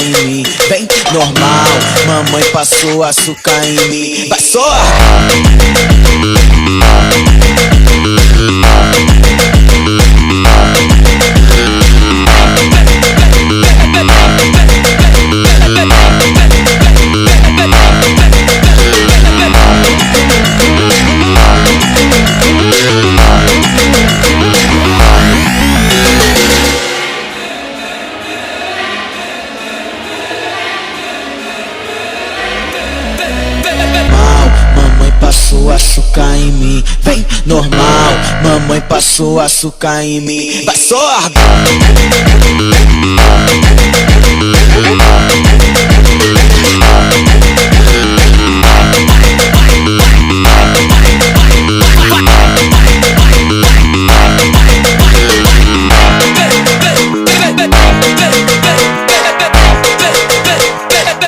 em mim. Vem, normal, mamãe passou açúcar em mim. Vai só! Passou açúcar em mim, vem normal, mamãe passou açúcar em mim. Vai só!